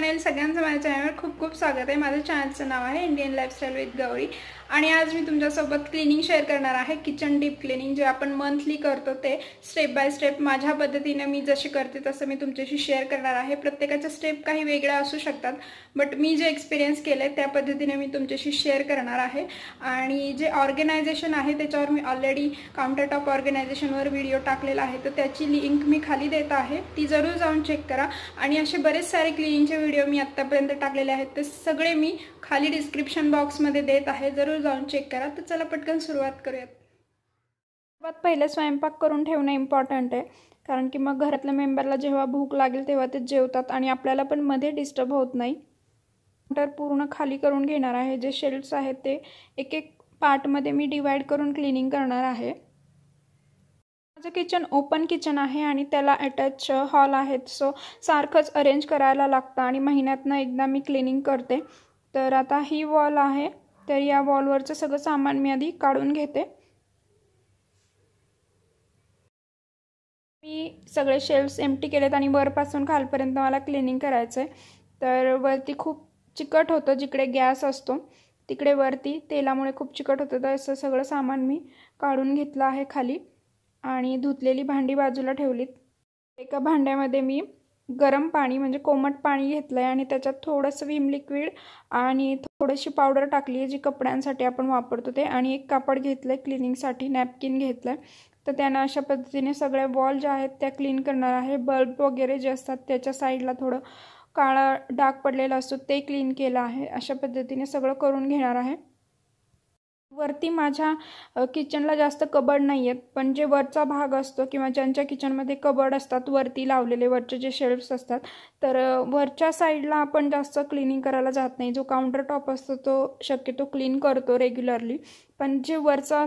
Channel सगळ्यांचं माझ्या चॅनलवर खूप खूप स्वागत आहे। माझ्या चॅनलचं नाव आहे इंडियन लाईफस्टाईल विथ गौरी आणि आज मी तुमच्यासोबत क्लीनिंग शेअर करणार आहे। किचन डीप क्लीनिंग जे आपण मंथली करतो ते स्टेप बाय स्टेप माझ्या पद्धतीने मी जशी करते तसं मी तुमच्याशी शेअर करणार आहे। प्रत्येकाच्या स्टेप काही वेगळ्या असू शकतात, बट मी जे एक्सपिरियन्स केले त्या पद्धतीने मी तुमच्याशी शेअर करणार आहे। आणि जे ऑर्गनायझेशन आहे त्याच्यावर मी ऑलरेडी काउंटर टॉप ऑर्गनायझेशनवर व्हिडिओ टाकलेला आहे, तर त्याची लिंक मी खाली देत आहे, ती जरूर जाऊन चेक करा। आणि असे बरेच सारे क्लीनिंगचे व्हिडिओ मी आत्तापर्यंत टाकलेले आहेत, ते सगळे मी खाली डिस्क्रिप्शन बॉक्समध्ये देत आहे, जरूर जाऊन चेक करा। तर चला पटकन सुरुवात करूयात। सर्वात पहिले स्वयंपाक करून ठेवणे इम्पॉर्टंट आहे, कारण की मग घरातल्या मेंबरला जेव्हा भूक लागेल तेव्हा ते जेवतात आणि आपल्याला पण मध्ये डिस्टर्ब होत नाही। काउंटर पूर्ण खाली करून घेणार आहे। जे शेल्फ्स आहेत ते एक एक पार्टमध्ये मी डिवाइड करून क्लीनिंग करणार आहे। माझं किचन ओपन किचन आहे आणि त्याला अटॅच हॉल आहेत, सो सारखंच अरेंज करायला लागतं आणि महिन्यातनं एकदा मी क्लीनिंग करते। तर आता ही वॉल आहे, तर या वॉलवरचं सगळं सामान मी आधी काढून घेते। मी सगळे शेल्फ्स एम्प्टी केलेत आणि वरपासून खालपर्यंत मला क्लीनिंग करायचं आहे। तर वरती खूप चिकट होतं, जिकडे गॅस असतो तिकडे वरती तेलामुळे खूप चिकट होतं, तर असं सगळं सामान मी काढून घेतलं आहे खाली आणि धुतलेली भांडी बाजूला ठेवलीत। एका भांड्यामध्ये मी गरम पाणी म्हणजे कोमट पाणी घेतलं आहे आणि त्याच्यात थोडंसं विम लिक्विड आणि थोडीशी पावडर टाकली आहे जी कपड्यांसाठी आपण वापरतो ते, आणि एक कापड घेतलं आहे क्लिनिंगसाठी, नॅपकिन घेतलं आहे। तर त्यानं अशा पद्धतीने सगळ्या वॉल ज्या आहेत त्या क्लीन करणार आहे। बल्ब वगैरे जे असतात त्याच्या साईडला थोडं काळा डाग पडलेला असतो ते क्लीन केलं आहे। अशा पद्धतीने सगळं करून घेणार आहे। वरती माझ्या किचनला जास्त कबड नाही आहेत, पण जे वरचा भाग असतो किंवा ज्यांच्या किचनमध्ये कबड असतात वरती लावलेले, वरचे जे शेल्फ्स असतात, तर वरच्या साईडला आपण जास्त क्लिनिंग करायला जात नाही। जो काउंटर टॉप असतो तो शक्यतो क्लीन करतो रेग्युलरली, पण जे वरचा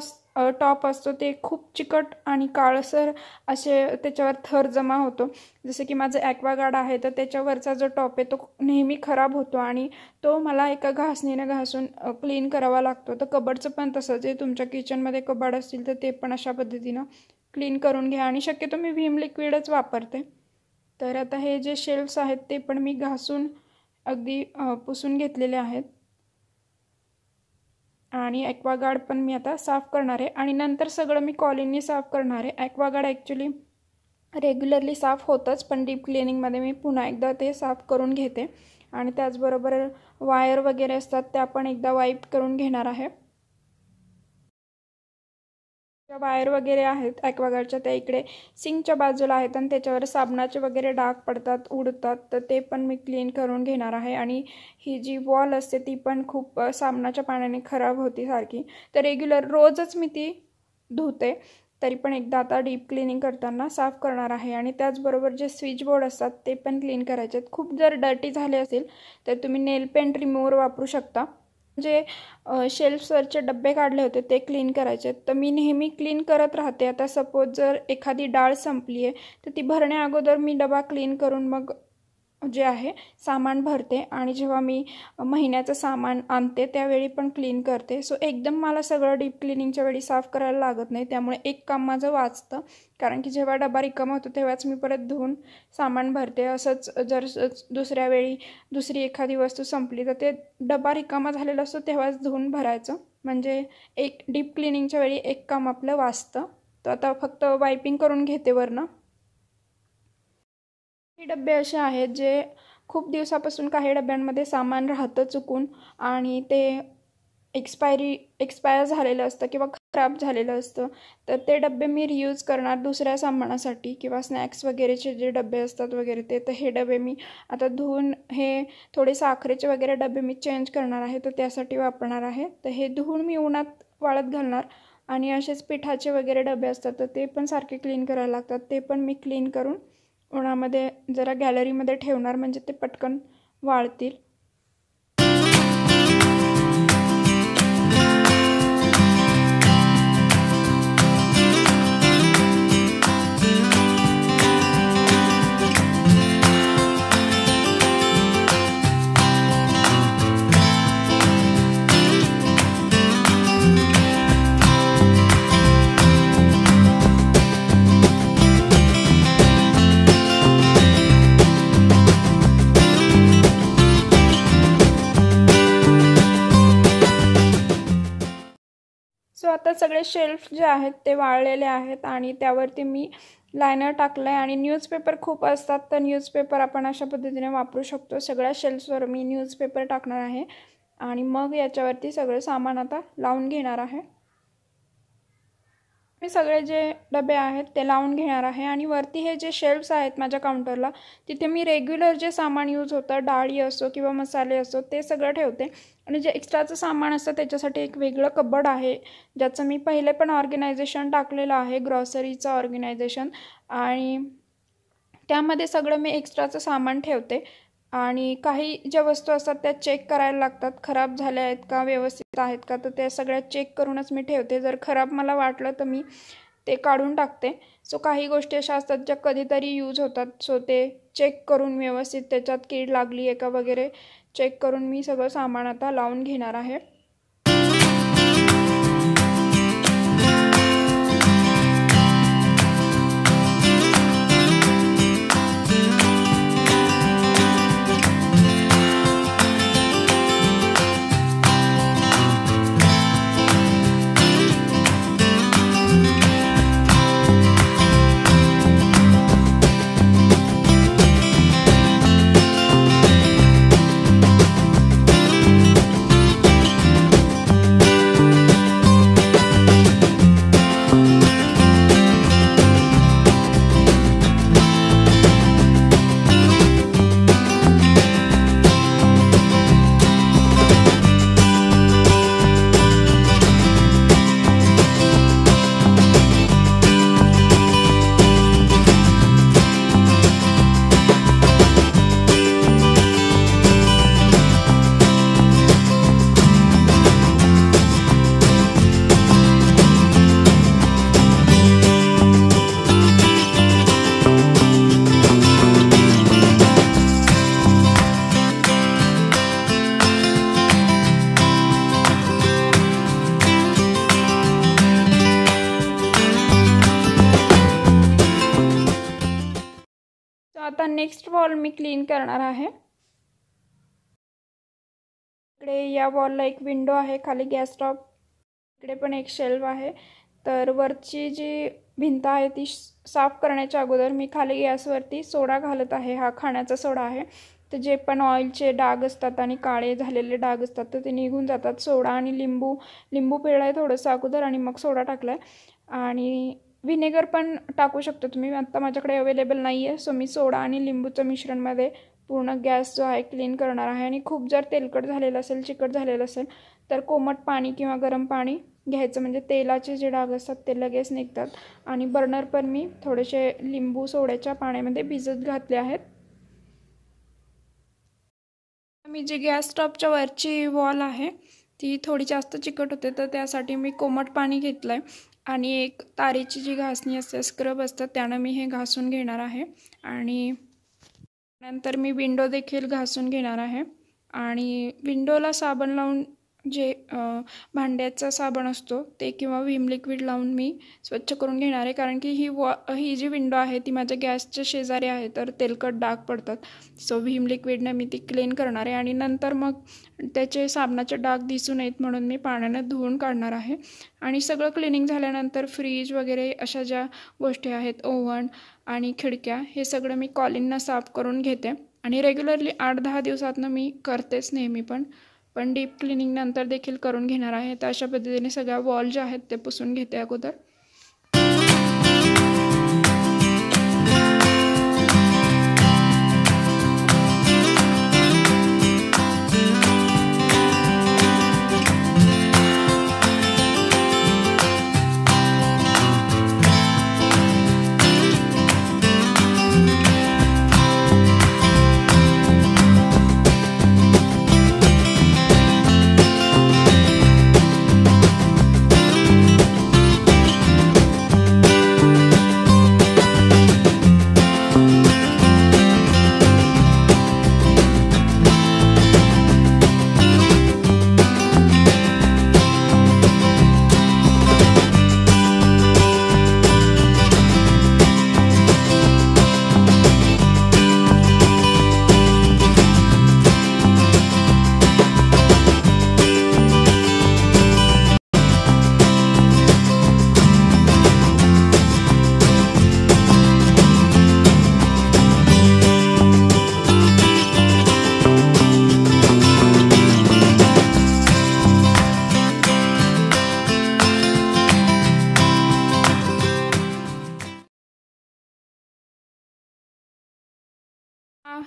टॉप असतो ते खूप चिकट आणि काळसर असे त्याच्यावर थर जमा होतो। जसं की माझं ॲक्वागार्ड आहे, तर त्याच्यावरचा जो टॉप आहे तो नेहमी खराब होतो आणि तो मला एका घासणीने घासून क्लीन करावा लागतो। तर कबडचं पण तसंच आहे, तुमच्या किचनमध्ये कबड असतील तर ते पण अशा पद्धतीनं क्लीन करून घ्या आणि शक्यतो मी व्हीम लिक्विडच वापरते। तर आता हे जे शेल्फ्स आहेत ते पण मी घासून अगदी पुसून घेतलेले आहेत आणि ॲक्वागार्ड पण मी आता साफ करणार आहे आणि नंतर सगळं मी कॉलिननी साफ करणार आहे। ॲक्वागार्ड ॲक्च्युली रेग्युलरली साफ होतंच, पण डीप क्लिनिंगमध्ये मी पुन्हा एकदा ते साफ करून घेते आणि त्याचबरोबर वायर वगैरे असतात त्या पण एकदा वाईप करून घेणार आहे। वायर वगैरे आहेत ॲक्वागार्डच्या त्या इकडे सिंकच्या बाजूला आहेत आणि त्याच्यावर साबणाचे वगैरे डाग पडतात, उडतात, तर ते पण मी क्लीन करून घेणार आहे। आणि ही जी वॉल असते ती पण खूप साबणाच्या पाण्याने खराब होती सारखी, तर रेग्युलर रोजच मी ती धुते, तरी पण एकदा आता डीप क्लिनिंग करताना साफ करणार आहे। आणि त्याचबरोबर जे स्विच बोर्ड असतात ते पण क्लीन करायचे आहेत। खूप जर डर्टी झाले असेल तर तुम्ही नेल पेंट रिमूव्हर वापरू शकता। जे शेल्फ्सवरचे डब्बे काढले होते ते क्लीन करायचे, तर मी नेहमी क्लीन करत राहते। आता सपोज जर एखादी डाळ संपली आहे तर ती भरण्या अगोदर मी डबा क्लीन करून मग जे आहे सामान भरते आणि जेव्हा मी महिन्याचं सामान आणते त्यावेळी पण क्लीन करते। सो एकदम मला सगळं डीप क्लिनिंगच्या वेळी साफ करायला लागत नाही, त्यामुळे एक काम माझं वाचतं, कारण की जेव्हा डबा रिकामा होतो तेव्हाच मी परत धुवून सामान भरते। असंच जर दुसऱ्या वेळी दुसरी एखादी वस्तू संपली तर ते डबा रिकामा झालेला असतो तेव्हाच धुवून भरायचं, म्हणजे एक डीप क्लिनिंगच्या वेळी एक काम आपलं वाचतं। तर आता फक्त वायपिंग करून घेते वरनं। हे डबे असे आहेत जे खूप दिवसापासून काही डब्यांमध्ये सामान राहतं चुकून आणि ते एक्सपायर झालेलं असतं किंवा खराब झालेलं असतं, तर ते डबे मी रियूज करणार दुसऱ्या सामानासाठी किंवा स्नॅक्स वगैरेचे जे डबे असतात वगैरे ते, तर हे डबे मी आता धुवून हे थोडे साखरेचे वगैरे डबे मी चेंज करणार आहे, तर त्यासाठी वापरणार आहे। तर हे धुवून मी उन्हात वाळत घालणार आणि असेच पिठाचे वगैरे डबे असतात तर ते पण सारखे क्लीन करायला लागतात, ते पण मी क्लीन करून उन्हामध्ये जरा गॅलरीमध्ये ठेवणार, म्हणजे ते पटकन वाळतील। सो आता सगळे शेल्फ जे आहेत ते वाळलेले आहेत आणि त्यावरती मी लायनर टाकलं आहे आणि न्यूजपेपर खूप असतात तर न्यूजपेपर आपण अशा पद्धतीने वापरू शकतो। सगळ्या शेल्फ्सवर मी न्यूजपेपर टाकणार आहे आणि मग याच्यावरती सगळं सामान आता लावून घेणार आहे। मी सगळे जे डबे आहेत ते लावून घेणार आहे आणि वरती हे जे शेल्फ्स आहेत माझ्या काउंटरला तिथे मी रेग्युलर जे सामान यूज होतं डाळी असो किंवा मसाले असो ते सगळं ठेवते आणि जे एक्स्ट्राचं सामान असतं त्याच्यासाठी एक वेगळं कबड आहे ज्याचं मी पहिले पण ऑर्गनायझेशन टाकलेलं आहे, ग्रॉसरीचं ऑर्गनायझेशन, आणि त्यामध्ये सगळं मी एक्स्ट्राचं सामान ठेवते आणि काही ज्या वस्तू असतात त्या चेक करायला लागतात, खराब झाल्या आहेत का व्यवस्थित आहेत का, तर त्या सगळ्या चेक करूनच मी ठेवते। जर खराब मला वाटलं तर मी ते काढून टाकते। सो काही गोष्टी अशा असतात ज्या कधीतरी यूज होतात, सो ते चेक करून व्यवस्थित त्याच्यात कीड लागली आहे का वगैरे चेक करून मी सगळं सामान आता लावून घेणार आहे। आता नेक्स्ट वॉल मी क्लीन करणार आहे। इकडे या वॉलला एक विंडो आहे, खाली गॅस टॉप, इकडे पण एक शेल्फ आहे। तर वरची जी भिंत आहे ती साफ करण्याच्या अगोदर मी खाली गॅसवरती सोडा घालत आहे। हा खाण्याचा सोडा आहे, तर जे पण ऑइलचे डाग असतात आणि काळे झालेले डाग असतात तर ते निघून जातात। सोडा आणि लिंबू पिळलं आहे थोडंसं अगोदर आणि मग सोडा टाकला आहे आणि व्हिनेगर पण टाकू शकतो तुम्ही, आता माझ्याकडे अवेलेबल नाही आहे। सो मी सोडा आणि लिंबूचं मिश्रणमध्ये पूर्ण गॅस जो आहे क्लीन करणार आहे आणि खूप जर तेलकट झालेलं असेल, चिकट झालेलं असेल तर कोमट पाणी किंवा गरम पाणी घ्यायचं, म्हणजे तेलाचे जे डाग असतात ते लगेच निघतात। आणि बर्नर पण मी थोडेसे लिंबू सोड्याच्या पाण्यामध्ये भिजत घातले आहेत। मी जी गॅस टॉपच्या वरची वॉल आहे ती थोडी जास्त चिकट होते तर त्यासाठी मी कोमट पाणी घेतलं आहे आणि एक तारेची जी घासणी असते, स्क्रब असतं, त्यानं मी हे घासून घेणार आहे आणि नंतर मी विंडो देखील घासून घेणार आहे आणि विंडोला साबण लावून जे भांड्याचा साबण असतो ते किंवा विम लिक्विड लावून मी स्वच्छ करून घेणार आहे, कारण की ही जी विंडो आहे ती माझ्या गॅसच्या शेजारी आहे तर तेलकट डाग पडतात। सो विम लिक्विडने मी ती क्लीन करणार आहे आणि नंतर मग त्याचे साबणाचे डाग दिसू नयेत म्हणून मी पाण्याने धुवून काढणार आहे। आणि सगळं क्लिनिंग झाल्यानंतर फ्रीज वगैरे अशा ज्या गोष्टी आहेत, ओव्हन आणि खिडक्या, हे सगळं मी कॉलिननं साफ करून घेते आणि रेग्युलरली 8-10 दिवसातनं मी करतेच नेहमी पण डीप क्लिनिंग नंतर देखील करून घेणार आहे। तर अशा पद्धतीने सगळ्या वॉल ज्या आहेत ते पुसून घेते अगोदर।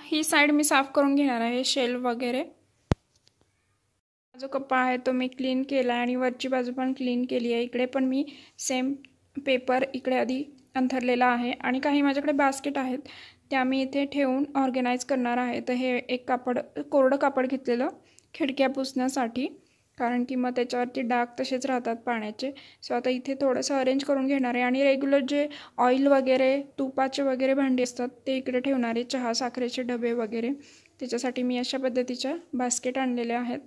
ही साईड मी साफ करून घेणार आहे, शेल वगैरे। जो कप्पा आहे तो मी क्लीन केला आणि वरची बाजू पण क्लीन केली आहे। इकडे पण मी सेम पेपर इकडे आधी अंथरलेला आहे आणि काही माझ्याकडे बास्केट आहेत त्या मी इथे ठेवून ऑर्गनाइज करणार आहे। तर हे एक कापड, कोरडं कापड घेतलेलं खिडक्या पुसण्यासाठी, कारण की मग त्याच्यावरती डाग तसेच राहतात पाण्याचे। सो आता इथे थोडंसं अरेंज करून घेणार आहे आणि रेग्युलर जे ऑइल वगैरे तुपाचे वगैरे भांडी असतात ते इकडे ठेवणार आहे, चहा साखरेचे डबे वगैरे। त्याच्यासाठी मी अशा पद्धतीच्या बास्केट आणलेल्या आहेत।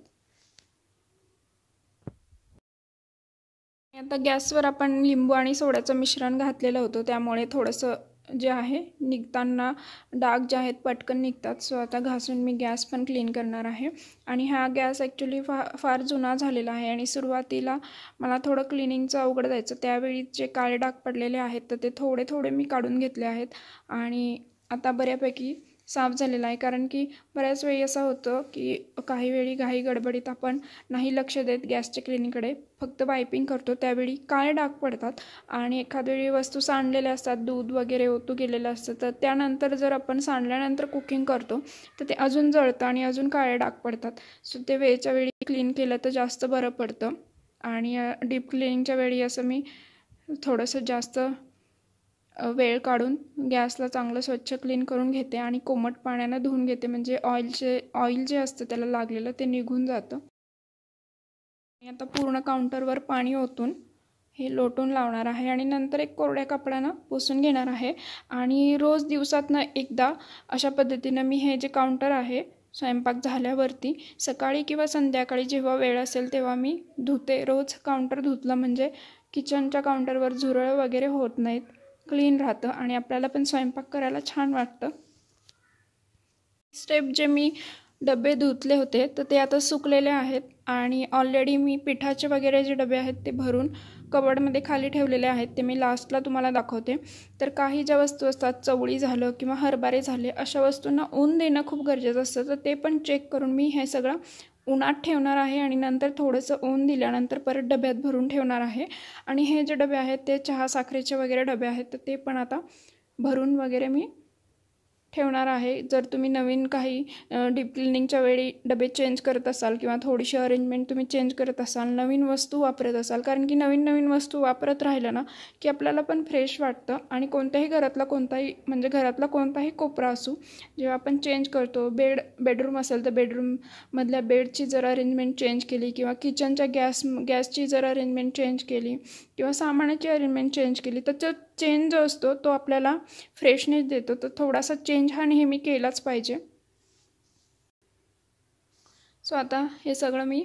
आता गॅसवर आपण लिंबू आणि सोड्याचं मिश्रण घातलेलं होतं, त्यामुळे थोडंसं जे आहे निघताना डाग जे आहेत पटकन निघतात। सो आता घासून मी गॅस पण क्लीन करणार आहे। आणि हा गॅस ॲक्च्युली फार जुना झालेला आहे आणि सुरुवातीला मला थोडं क्लिनिंगचं अवघड जायचं, त्यावेळी जे काळे डाग पडलेले आहेत तर ते थोडे थोडे मी काढून घेतले आहेत आणि आता बऱ्यापैकी साफ झालेला आहे। कारण की बऱ्याच वेळी असं होतं की काही वेळी घाई गडबडीत आपण नाही लक्ष देत गॅसच्या क्लिनिंगकडे, फक्त वायपिंग करतो, त्यावेळी काळे डाग पडतात आणि एखाद्या वेळी वस्तू सांडलेल्या असतात, दूध वगैरे ओतू गेलेलं असतं, तर त्यानंतर जर आपण सांडल्यानंतर कुकिंग करतो तर ते अजून जळतं आणि अजून काळे डाग पडतात। सो ते वेळच्या वेळी क्लीन केलं तर जास्त बरं पडतं। आणि डीप क्लिनिंगच्या वेळी असं मी थोडंसं जास्त वेळ काढून गॅसला चांगलं स्वच्छ क्लीन करून घेते आणि कोमट पाण्यानं धुवून घेते, म्हणजे ऑइल जे असतं त्याला लागलेलं ते निघून जातं। आता पूर्ण काउंटरवर पाणी ओतून हे लोटून लावणार आहे आणि नंतर एक कोरड्या कपड्यानं पुसून घेणार आहे। आणि रोज दिवसातनं एकदा अशा पद्धतीनं मी हे जे काउंटर आहे स्वयंपाक झाल्यावरती सकाळी किंवा संध्याकाळी जेव्हा वेळ असेल तेव्हा मी धुते। रोज काउंटर धुतलं म्हणजे किचनच्या काउंटरवर झुरळ वगैरे होत नाहीत, क्लीन राहतं आणि आपल्याला पण स्वयंपाक करायला छान वाटतं। स्टेप जे मी डबे धुतले होते तर ते आता सुकलेले आहेत आणि ऑलरेडी मी पिठाचे वगैरे जे डबे आहेत ते भरून कबर्डमध्ये खाली ठेवलेले आहेत, ते मी लास्टला तुम्हाला दाखवते। तर काही ज्या वस्तू असतात, चवळी झालं किंवा हरभरे झाले, अशा वस्तूंना ऊन देणं खूप गरजेचं असतं, तर ते पण चेक करून मी हे सगळं उन्हात ठेवणार आहे आणि नंतर थोडंसं ऊन दिल्यानंतर परत डब्यात भरून ठेवणार आहे। आणि हे जे डबे आहेत ते चहा साखरेचे वगैरे डबे आहेत तर ते पण आता भरून वगैरे मी ठेवणार आहे। जर तुम्ही नवीन काही डीप क्लिनिंगच्या वेळी डबे चेंज करत असाल किंवा थोडीशी अरेंजमेंट तुम्ही चेंज करत असाल, नवीन वस्तू वापरत असाल, कारण की नवीन वस्तू वापरत राहिलं ना की आपल्याला पण फ्रेश वाटतं आणि कोणत्याही घरातला कोणताही कोपरा असू, जेव्हा आपण चेंज करतो, बेडरूम असेल तर बेडरूममधल्या बेडची जर अरेंजमेंट चेंज केली किंवा किचनच्या गॅसची जर अरेंजमेंट चेंज केली किंवा सामानाची अरेंजमेंट चेंज केली तर तो चेंज जो असतो तो आपल्याला फ्रेशनेस देतो। तर थोडासा चेंज हा नेहमी केलाच पाहिजे। सो आता हे सगळं मी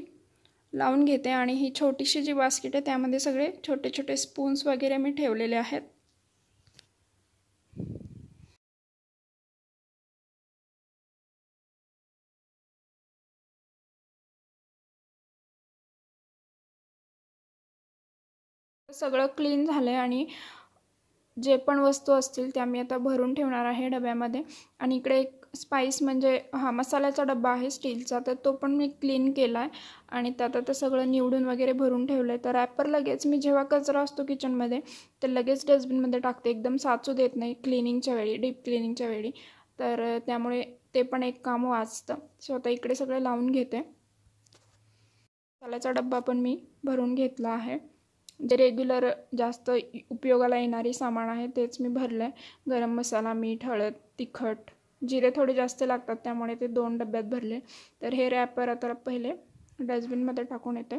लावून घेते आणि ही छोटीशी जी बास्केट आहे त्यामध्ये सगळे छोटे छोटे स्पून्स वगैरे मी ठेवलेले आहेत। सगळं क्लीन झालंय आणि जे पण वस्तू असतील त्या मी आता भरून ठेवणार आहे डब्यामध्ये। आणि इकडे एक स्पाइस म्हणजे मसाल्याचा डब्बा आहे स्टीलचा, तर तो पण मी क्लीन केला आहे आणि त्यात आता सगळं निवडून वगैरे भरून ठेवलं आहे। तर रॅपर लगेच मी जेव्हा कचरा असतो किचनमध्ये तर लगेच डस्टबिनमध्ये टाकते, एकदम साचू देत नाही क्लिनिंगच्या वेळी, डीप क्लिनिंगच्या वेळी, तर त्यामुळे ते पण एक काम वाचतं। सो आता इकडे सगळं लावून घेते। मसाल्याचा डब्बा पण मी भरून घेतला आहे, जे रेग्युलर जास्त उपयोगाला येणारी सामान आहे तेच मी भरलं आहे। गरम मसाला, मीठ, हळद, तिखट, जिरे थोडे जास्त लागतात त्यामुळे ते 2 डब्यात भरले। तर हे रॅपर आता पहिले डस्टबिनमध्ये टाकून येते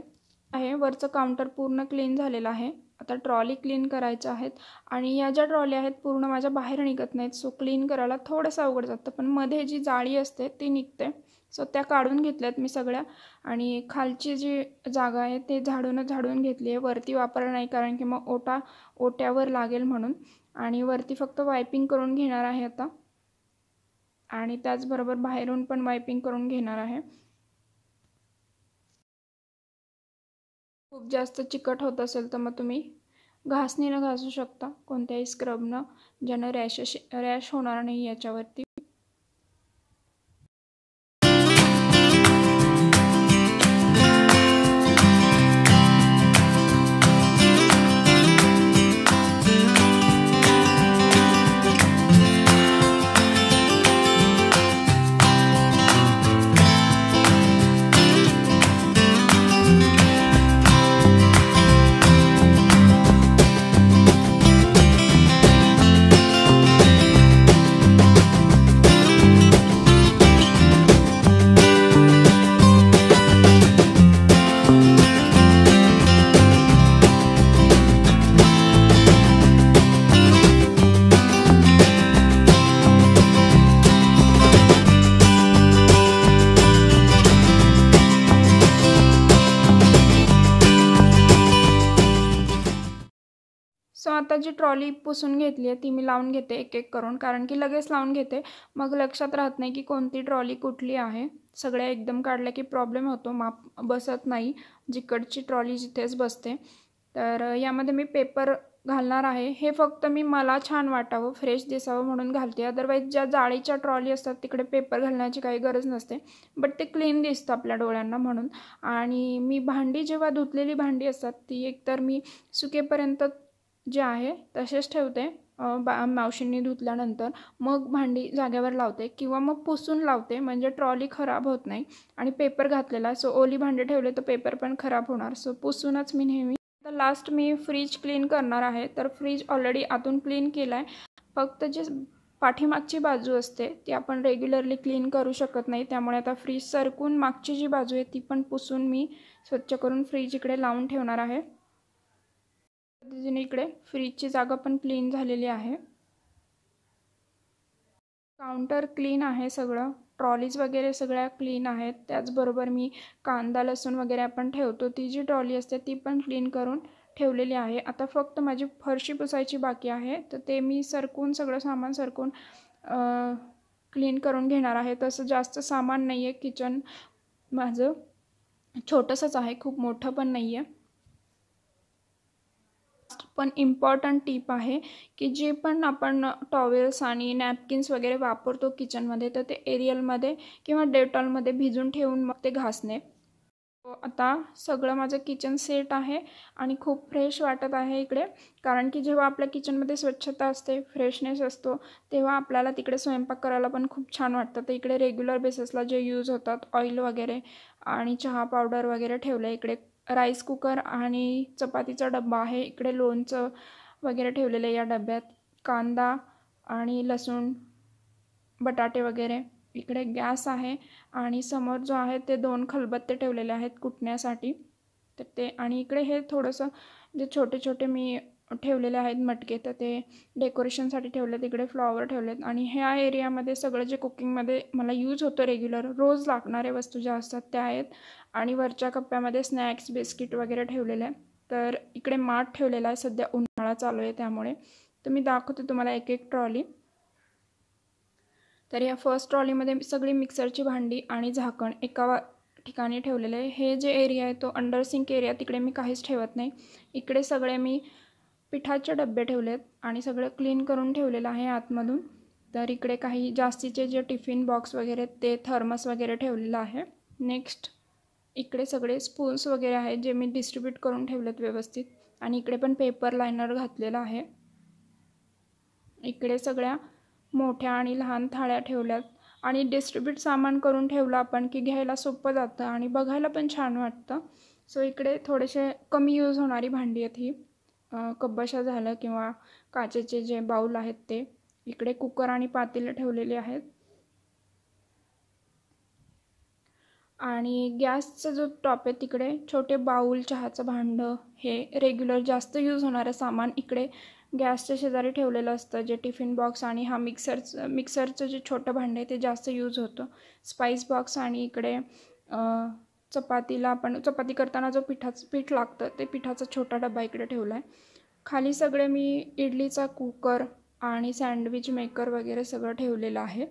आहे। वरचं काउंटर पूर्ण क्लीन झालेलं आहे, आता ट्रॉली क्लीन करायच्या आहेत आणि या ज्या ट्रॉली आहेत पूर्ण माझ्या बाहेर निघत नाहीत, सो क्लीन करायला थोडंसं अवघड जातं, पण मध्ये जी जाळी असते ती निघते। सो त्या काढून घेतल्यात मी सगळ्या आणि खालची जी जागा आहे ते झाडून घेतली आहे, वरती वापरलं नाही कारण की मग ओट्यावर लागेल म्हणून। आणि वरती फक्त वायपिंग करून घेणार आहे आता आणि त्याचबरोबर बाहेरून पण वायपिंग करून घेणार आहे। खूप जास्त चिकट होत असेल तर मग तुम्ही घासणीनं घासू शकता, कोणत्याही स्क्रबनं, ज्यानं रॅश होणार नाही याच्यावरती। सो आता जी ट्रॉली पुसून घेतली आहे ती मी लावून घेते एक एक करून, कारण की लगेच लावून घेते मग लक्षात राहत नाही की कोणती ट्रॉली कुठली आहे. सगळ्या एकदम काढल्या की प्रॉब्लेम होतो, माप बसत नाही, जिकडची ट्रॉली जिथेच बसते. तर यामध्ये मी पेपर घालणार आहे. हे फक्त मी मला छान वाटावं, फ्रेश दिसावं म्हणून घालते. अदरवाईज ज्या जाळीच्या ट्रॉली असतात तिकडे पेपर घालण्याची काही गरज नसते, बट ते क्लीन दिसतं आपल्या डोळ्यांना म्हणून. आणि मी भांडी जेव्हा धुतलेली भांडी असतात ती एकतर मी सुकेपर्यंत जे आहे तसेच ठेवते, मावशींनी धुतल्यानंतर मग भांडी जागेवर लावते किंवा मग पुसून लावते, म्हणजे ट्रॉली खराब होत नाही. आणि पेपर घातलेला सो ओली भांडी ठेवले तर पेपर पण खराब होणार, सो पुसूनच मी नेहमी. तर लास्ट मी फ्रीज क्लीन करणार आहे. तर फ्रीज ऑलरेडी आतून क्लीन केला आहे, फक्त जे पाठीमागची बाजू असते ती आपण रेग्युलरली क्लीन करू शकत नाही, त्यामुळे आता फ्रीज सरकून मागची जी बाजू आहे ती पण पुसून मी स्वच्छ करून फ्रीज इकडे लावून ठेवणार आहे. पद्धतीने इकडे फ्रीजची जागा पण क्लीन झालेली आहे. काउंटर क्लीन आहे सगळं, ट्रॉलीज वगैरे सगळ्या क्लीन आहेत. त्याचबरोबर मी कांदा लसूण वगैरे आपण ठेवतो ती जी ट्रॉली असते ती पण क्लीन करून ठेवलेली आहे. आता फक्त माझी फरशी पुसायची बाकी आहे, तर ते मी सरकून सगळं सामान सरकून क्लीन करून घेणार आहे. तसं जास्त सामान नाही आहे, किचन माझं छोटंसंच आहे, खूप मोठं पण नाही आहे. पण इम्पॉर्टंट टिप आहे की जे पण आपण टॉवेल्स आणि नॅपकिन्स वगैरे वापरतो किचनमध्ये तर ते एरियलमध्ये किंवा डेटॉलमध्ये भिजून ठेवून मग ते घासणे. आता सगळं माझं किचन सेट आहे आणि खूप फ्रेश वाटत आहे इकडे, कारण की जेव्हा आपल्या किचनमध्ये स्वच्छता असते, फ्रेशनेस असतो, तेव्हा आपल्याला तिकडे स्वयंपाक करायला पण खूप छान वाटतं. तर इकडे रेग्युलर बेसिसला जे यूज होतात ऑइल वगैरे आणि चहा पावडर वगैरे ठेवलं. इकडे राईस कुकर आणि चपातीचा डब्बा आहे. इकडे लोणचं वगैरे ठेवलेलं आहे या डब्यात, कांदा आणि लसूण बटाटे वगैरे. इकडे गॅस आहे आणि समोर जो आहे ते 2 खलबत्ते ठेवलेले आहेत कुटण्यासाठी. तर ते आणि इकडे हे थोडंसं जे छोटे छोटे मी ठेवलेले आहेत मटके, तर ते डेकोरेशनसाठी ठेवलेत. इकडे फ्लॉवर ठेवलेत. आणि ह्या एरियामध्ये सगळं जे कुकिंगमध्ये मला यूज होतं रेग्युलर रोज लागणाऱ्या वस्तू ज्या असतात त्या आहेत. आणि वरच्या कप्प्यामध्ये स्नॅक्स बिस्किट वगैरे ठेवलेलं आहे. तर इकडे माठ ठेवलेला आहे, सध्या उन्हाळा चालू आहे त्यामुळे. तर मी दाखवते तुम्हाला एक एक ट्रॉली. तर या फर्स्ट ट्रॉलीमध्ये सगळी मिक्सरची भांडी आणि झाकण एका ठिकाणी ठेवलेलं आहे. हे जे एरिया आहे तो अंडर सिंक एरिया, तिकडे मी काहीच ठेवत नाही. इकडे सगळे मी पिठाचे डबे ठेवलेत आणि सगळं क्लीन करून ठेवलेलं आहे आतमधून. तर इकडे काही जास्तीचे जे टिफिन बॉक्स वगैरे ते थर्मस वगैरे ठेवलेलं आहे. नेक्स्ट इकडे सगळे स्पून्स वगैरे आहेत जे मी डिस्ट्रीब्यूट करून ठेवलेत व्यवस्थित. आणि इकडे पण पेपर लायनर घातलेला आहे. इकडे सगळ्या मोठ्या आणि लहान थाळ्या ठेवल्यात आणि डिस्ट्रीब्यूट सामान करून ठेवलं आपण की घ्यायला सोपं जातं आणि बघायला पण छान वाटतं. सो इकडे थोडेसे कमी यूज होणारी भांडी आहेत ही, कब्बशा झालं किंवा काचेचे जे बाऊल आहेत ते. इकडे कुकर आणि पातेले ठेवलेले आहेत. आणि गॅसचा जो टॉप आहे तिकडे छोटे बाऊल, चहाचं भांडं, हे रेग्युलर जास्त यूज होणारं सामान इकडे गॅसच्या शेजारी ठेवलेलं असतं. जे टिफिन बॉक्स आणि हा मिक्सरचं जे छोटं भांडं आहे ते जास्त यूज होतं. स्पाइस बॉक्स आणि इकडे चपातीला आपण चपाती करताना जो पीठ लागतं ते पिठाचा छोटा डबा इकडे ठेवला आहे. खाली सगळे मी इडलीचा कुकर आणि सँडविच मेकर वगैरे सगळं ठेवलेलं आहे.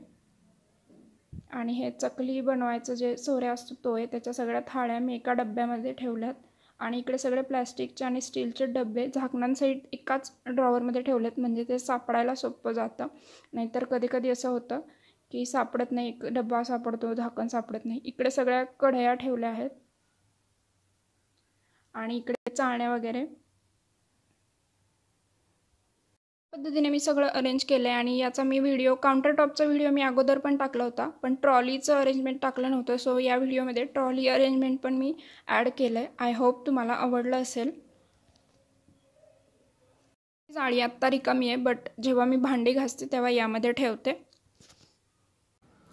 आणि हे चकली बनवायचं जे सोऱ्या असतो तो आहे, त्याच्या सगळ्या थाळ्या मी एका डब्यामध्ये ठेवल्यात. आणि इकडे सगळे प्लॅस्टिकचे आणि स्टीलचे डबे झाकणांसहित एकाच ड्रॉवरमध्ये ठेवलेत, म्हणजे ते सापडायला सोपं जातं. नाहीतर कधी कधी असं होतं की सापडत नाही, एक डब्बा सापडतो झाकण सापडत नाही. इकडे सगळ्या कढया ठेवल्या आहेत आणि इकडे चाळण्या वगैरे पद्धतीने मी सगळं अरेंज केलं आहे. आणि याचा मी व्हिडिओ काउंटरटॉपचा व्हिडिओ मी अगोदर पण टाकला होता, पण ट्रॉलीचं अरेंजमेंट टाकलं नव्हतं. सो या व्हिडिओमध्ये ट्रॉली अरेंजमेंट पण मी ॲड केलं आहे. आय होप तुम्हाला आवडलं असेल. जाळी आत्ता रिकामी आहे, बट जेव्हा मी भांडी घासते तेव्हा यामध्ये ठेवते.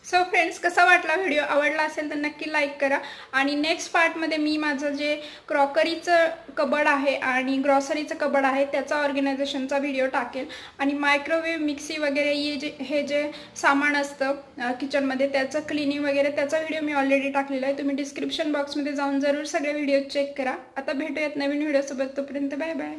सो फ्रेंड्स, कसा वाटला व्हिडिओ? आवडला असेल तर नक्की लाईक करा. आणि नेक्स्ट पार्टमध्ये मी माझं जे क्रॉकरीचं कबड आहे आणि ग्रॉसरीचं कबड आहे त्याचा ऑर्गनायझेशनचा व्हिडिओ टाकेल. आणि मायक्रोवेव्ह, मिक्सी वगैरे हे जे सामान असतं किचनमध्ये त्याचं क्लिनिंग वगैरे त्याचा व्हिडिओ मी ऑलरेडी टाकलेला आहे. तुम्ही डिस्क्रिप्शन बॉक्समध्ये जाऊन जरूर सगळे व्हिडिओ चेक करा. आता भेटूयात नवीन व्हिडिओसोबत. तोपर्यंत बाय बाय.